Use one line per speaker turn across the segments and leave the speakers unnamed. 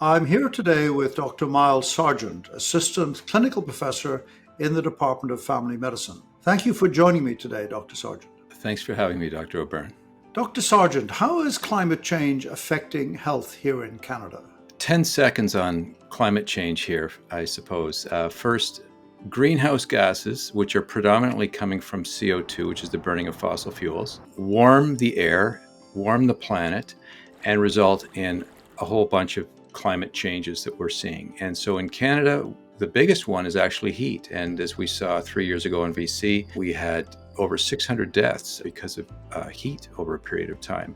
I'm here today with Dr. Myles Sergeant, Assistant Clinical Professor in the Department of Family Medicine. Thank you for joining me today, Dr. Sergeant.
Thanks for having me, Dr. O'Byrne.
Dr. Sergeant, how is climate change affecting health here in Canada?
10 seconds on climate change here, I suppose. First, greenhouse gases, which are predominantly coming from CO2, which is the burning of fossil fuels, warm the air, warm the planet, and result in a whole bunch of climate changes that we're seeing. And so in Canada, the biggest one is actually heat. And as we saw 3 years ago in BC, we had over 600 deaths because of heat over a period of time.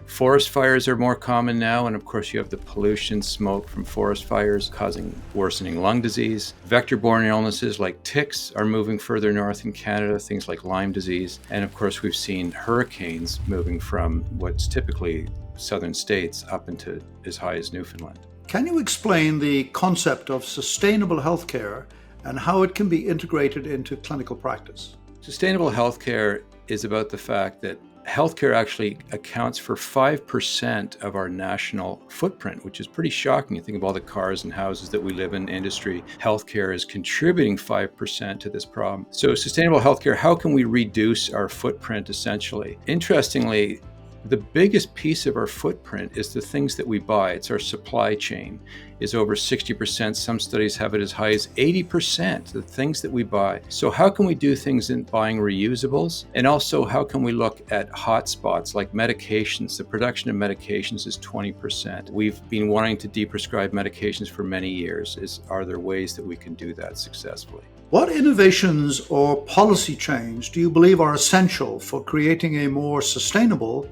Forest fires are more common now, and of course you have the pollution, smoke from forest fires causing worsening lung disease. Vector-borne illnesses like ticks are moving further north in Canada, things like Lyme disease. And of course we've seen hurricanes moving from what's typically southern states up into as high as Newfoundland.
Can you explain the concept of sustainable healthcare and how it can be integrated into clinical practice?
Sustainable healthcare is about the fact that healthcare actually accounts for 5% of our national footprint, which is pretty shocking. You think of all the cars and houses that we live in, industry. Healthcare is contributing 5% to this problem. So sustainable healthcare, how can we reduce our footprint essentially? Interestingly, the biggest piece of our footprint is the things that we buy. It's our supply chain is over 60%. Some studies have it as high as 80%, the things that we buy. So how can we do things in buying reusables? And also how can we look at hotspots like medications? The production of medications is 20%. We've been wanting to deprescribe medications for many years. Are there ways that we can do that successfully?
What innovations or policy change do you believe are essential for creating a more sustainable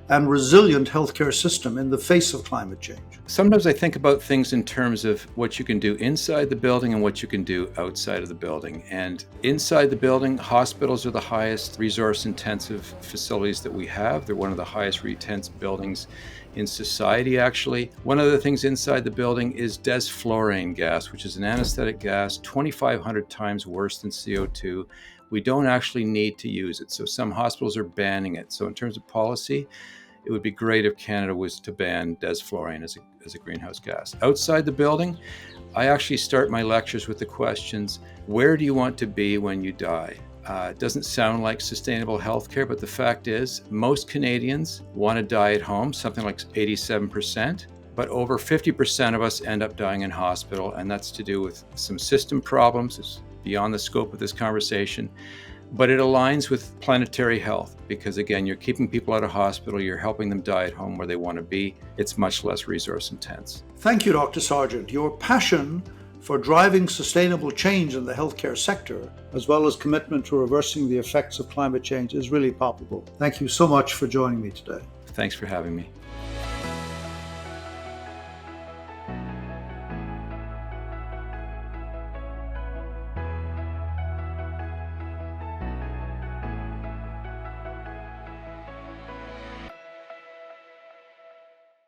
and resilient healthcare system in the face of climate change?
Sometimes I think about things in terms of what you can do inside the building and what you can do outside of the building. And inside the building, hospitals are the highest resource-intensive facilities that we have. They're one of the highest retense buildings in society, actually. One of the things inside the building is desflurane gas, which is an anesthetic gas, 2,500 times worse than CO2. We don't actually need to use it. So some hospitals are banning it. So in terms of policy, it would be great if Canada was to ban desflurane as a greenhouse gas. Outside the building, I actually start my lectures with the questions, where do you want to be when you die? It doesn't sound like sustainable healthcare, but the fact is most Canadians want to die at home, something like 87%. But over 50% of us end up dying in hospital, and that's to do with some system problems. It's beyond the scope of this conversation, but it aligns with planetary health because, again, you're keeping people out of hospital, you're helping them die at home where they want to be. It's much less resource intense.
Thank you, Dr. Sergeant. Your passion for driving sustainable change in the healthcare sector, as well as commitment to reversing the effects of climate change, is really palpable. Thank you so much for joining me today.
Thanks for having me.